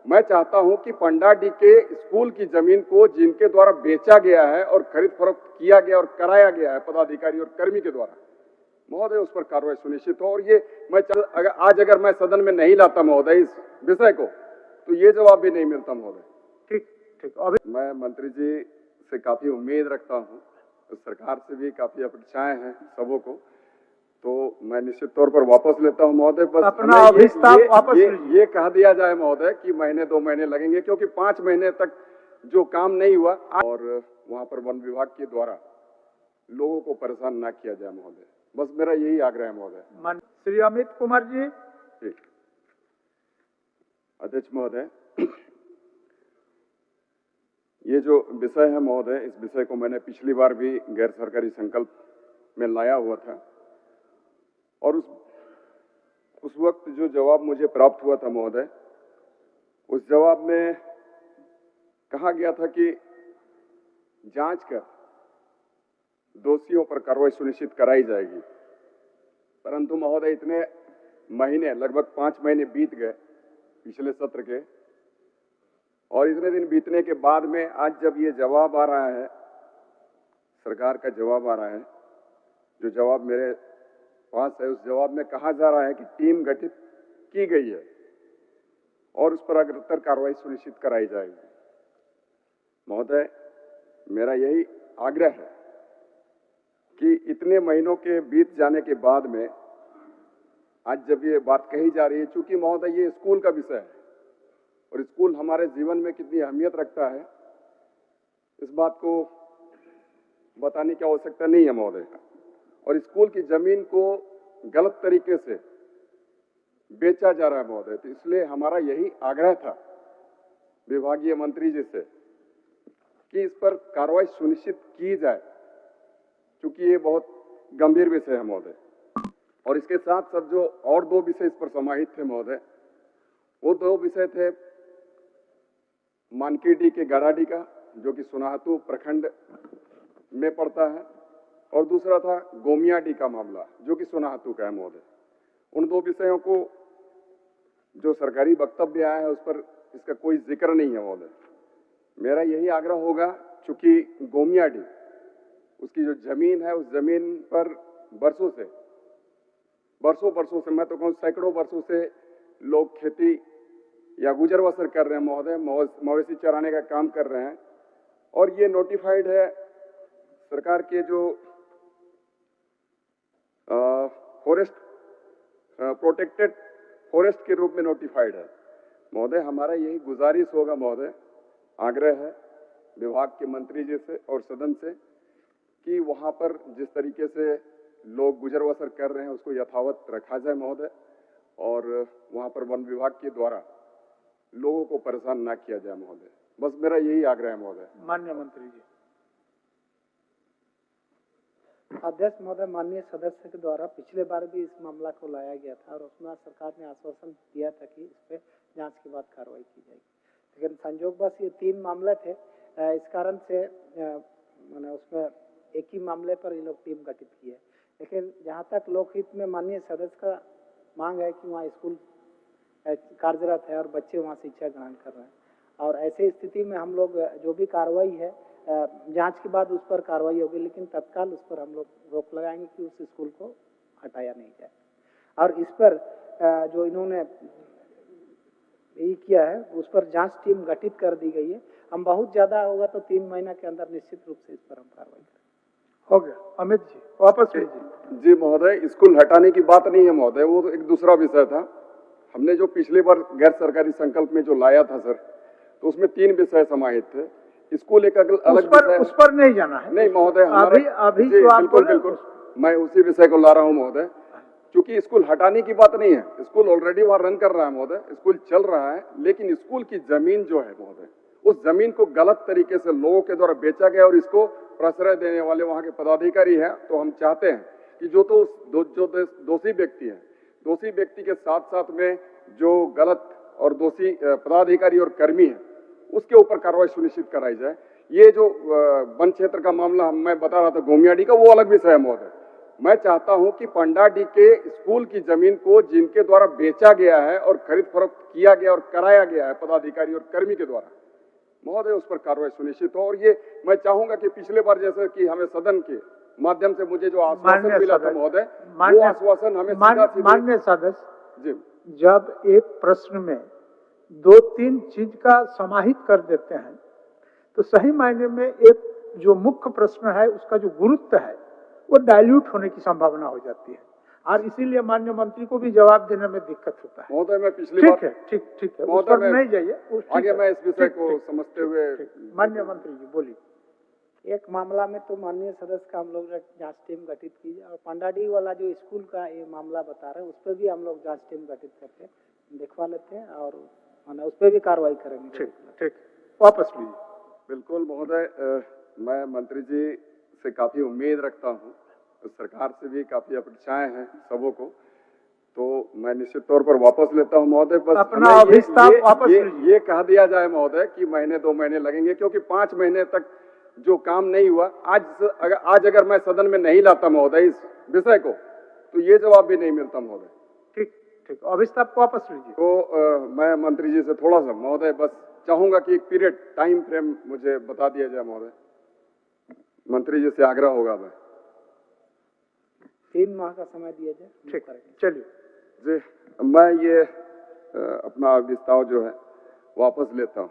मैं चाहता हूं कि पंडाडी के स्कूल की जमीन को जिनके द्वारा बेचा गया है और खरीद फरोख्त किया गया और कराया गया है पदाधिकारी और कर्मी के द्वारा, महोदय उस पर कार्रवाई सुनिश्चित हो। और ये मैं अगर मैं सदन में नहीं लाता महोदय इस विषय को, तो ये जवाब भी नहीं मिलता महोदय। ठीक ठीक। अभी मैं मंत्री जी से काफी उम्मीद रखता हूँ, तो सरकार से भी काफी अपेक्षाएं हैं सबों को, तो मैं निश्चित तौर पर वापस लेता हूं महोदय। बस अपना अभिस्ताप वापस ये कह दिया जाए महोदय कि महीने 2 महीने लगेंगे, क्योंकि 5 महीने तक जो काम नहीं हुआ और वहां पर वन विभाग के द्वारा लोगों को परेशान ना किया जाए महोदय। बस मेरा यही आग्रह है महोदय। श्री अमित कुमार जी। अध्यक्ष महोदय, ये जो विषय है महोदय, इस विषय को मैंने पिछली बार भी गैर सरकारी संकल्प में लाया हुआ था, और उस वक्त जो जवाब मुझे प्राप्त हुआ था महोदय, उस जवाब में कहा गया था कि जांच कर दोषियों पर कार्रवाई सुनिश्चित कराई जाएगी। परंतु महोदय इतने महीने, लगभग 5 महीने बीत गए पिछले सत्र के, और इतने दिन बीतने के बाद में आज जब ये जवाब आ रहा है, सरकार का जवाब आ रहा है, जो जवाब मेरे पास है, उस जवाब में कहा जा रहा है कि टीम गठित की गई है और उस पर अग्रतर कार्रवाई सुनिश्चित कराई जाएगी। महोदय, मेरा यही आग्रह है कि इतने महीनों के बीत जाने के बाद में आज जब ये बात कही जा रही है, चूंकि महोदय ये स्कूल का विषय है और स्कूल हमारे जीवन में कितनी अहमियत रखता है, इस बात को बताने की आवश्यकता नहीं है महोदय। और स्कूल की जमीन को गलत तरीके से बेचा जा रहा है महोदय, तो इसलिए हमारा यही आग्रह था विभागीय मंत्री जी से कि इस पर कार्रवाई सुनिश्चित की जाए, क्योंकि ये बहुत गंभीर विषय है महोदय। और इसके साथ साथ जो और 2 विषय इस पर समाहित थे महोदय, वो 2 विषय थे मानकीडी के गाड़ाडी का, जो कि सोनाहातू प्रखंड में पड़ता है, और दूसरा था गोमियाडी का मामला, जो कि सोनाहातू का है महोदय। उन 2 विषयों को जो सरकारी वक्तव्य आया है उस पर इसका कोई जिक्र नहीं है महोदय। मेरा यही आग्रह होगा, चूंकि गोमियाडी उसकी जो जमीन है, उस जमीन पर वर्षों से मैं तो कहूँ सैकड़ों वर्षों से लोग खेती या गुजर बसर कर रहे हैं महोदय, मवेशी चराने का काम कर रहे हैं, और ये नोटिफाइड है सरकार के जो फॉरेस्ट प्रोटेक्टेड फॉरेस्ट के रूप में नोटिफाइड है महोदय। हमारा यही गुजारिश होगा महोदय, आग्रह है विभाग के मंत्री जी से और सदन से कि वहां पर जिस तरीके से लोग गुजर बसर कर रहे हैं उसको यथावत रखा जाए महोदय, और वहां पर वन विभाग के द्वारा लोगों को परेशान ना किया जाए महोदय। बस मेरा यही आग्रह है महोदय। माननीय मंत्री जी। अध्यक्ष महोदय, माननीय सदस्य के द्वारा पिछले बार भी इस मामला को लाया गया था और उसमें सरकार ने आश्वासन दिया था कि इस पे जांच के बाद कार्रवाई की जाएगी, लेकिन संजोगवश ये 3 मामले थे, इस कारण से मैंने उसमें एक ही मामले पर ये लोग टीम गठित की है। लेकिन जहाँ तक लोकहित में माननीय सदस्य का मांग है कि वहाँ स्कूल कार्यरत है और बच्चे वहाँ शिक्षा ग्रहण कर रहे हैं, और ऐसी स्थिति में हम लोग जो भी कार्रवाई है जांच के बाद उस पर कार्रवाई होगी, लेकिन तत्काल उस पर हम लोग रोक लगाएंगे कि उस स्कूल को हटाया नहीं जाए। और इस पर जो इन्होंने यही किया है उस पर जांच टीम गठित कर दी गई है। हम बहुत ज्यादा होगा तो 3 महीना के अंदर निश्चित रूप से इस पर हम कार्रवाई करेंगे। हो गया। अमित जी वापस लीजिए। जी महोदय, स्कूल हटाने की बात नहीं है महोदय, वो तो एक दूसरा विषय था। हमने जो पिछली बार गैर सरकारी संकल्प में जो लाया था सर, तो उसमें 3 विषय समाहित थे। स्कूल एक अलग विषय, उस पर नहीं जाना है। नहीं महोदय, अभी जो आप बिल्कुल मैं उसी विषय को ला रहा हूँ महोदय, क्योंकि स्कूल हटाने की बात नहीं है, स्कूल ऑलरेडी वहां रन कर रहा है महोदय, स्कूल चल रहा है, लेकिन स्कूल की जमीन जो है महोदय, उस जमीन को गलत तरीके से लोगों के द्वारा बेचा गया और इसको प्रश्रय देने वाले वहां के पदाधिकारी हैं। तो हम चाहते हैं कि जो दोषी व्यक्ति है, दोषी व्यक्ति के साथ साथ में जो गलत और दोषी पदाधिकारी और कर्मी है, उसके ऊपर कार्रवाई सुनिश्चित कराई जाए। ये जो वन क्षेत्र का मामला मैं बता रहा था गोमियाडी का, वो अलग विषय है महोदय, मैं चाहता हूं कि पंडाडी के स्कूल की जमीन को जिनके द्वारा बेचा गया है और खरीद फरोख्त किया गया और कराया गया है पदाधिकारी और कर्मी के द्वारा, महोदय उस पर कार्रवाई सुनिश्चित हो। और ये मैं चाहूंगा कि पिछले बार जैसे कि हमें सदन के माध्यम से मुझे जो आश्वासन मिला था महोदय, वो आश्वासन हमें माननीय सदस्य जी, जब एक प्रश्न में 2-3 चीज का समाहित कर देते हैं तो सही मायने में एक जो मुख्य प्रश्न है उसका जो गुरुत्व है वो डाइल्यूट होने की संभावना हो जाती है और इसीलिए माननीय मंत्री को भी जवाब देने में दिक्कत होता है। महोदय मैं पिछली ठीक बार है, ठीक है, उस पर नहीं जाइए, आगे मैं इस विषय को समझते हुए। माननीय मंत्री जी बोलिए। एक मामला में तो माननीय सदस्य का हम लोग ने जांच टीम गठित की और पंडाडी वाला जो स्कूल का ये मामला बता रहे हैं उस पर भी हम लोग जांच टीम गठित करके दिखवा लेते हैं और उस पर भी कार्रवाई करेंगे। ठीक, वापस लीजिए। बिल्कुल महोदय, मैं मंत्री जी से काफी उम्मीद रखता हूँ, सरकार से भी काफी अपेक्षाएं हैं सबों को, तो मैं निश्चित तौर पर वापस लेता हूँ महोदय। बस अपना अभिस्ताप वापस ये कह दिया जाए महोदय कि महीने 2 महीने लगेंगे, क्योंकि 5 महीने तक जो काम नहीं हुआ, आज अगर मैं सदन में नहीं लाता महोदय इस विषय को, तो ये जवाब भी नहीं मिलता महोदय। ठीक, अभिस्ताप को वापस लीजिए। तो मैं मंत्री जी से थोड़ा सा महोदय बस चाहूंगा कि एक पीरियड टाइम फ्रेम मुझे बता दिया जाए महोदय, मंत्री जी से आग्रह होगा। मैं 3 माह का समय दिया जाए। ठीक, चलिए जी, मैं ये अपना विस्तार जो है वापस लेता हूँ।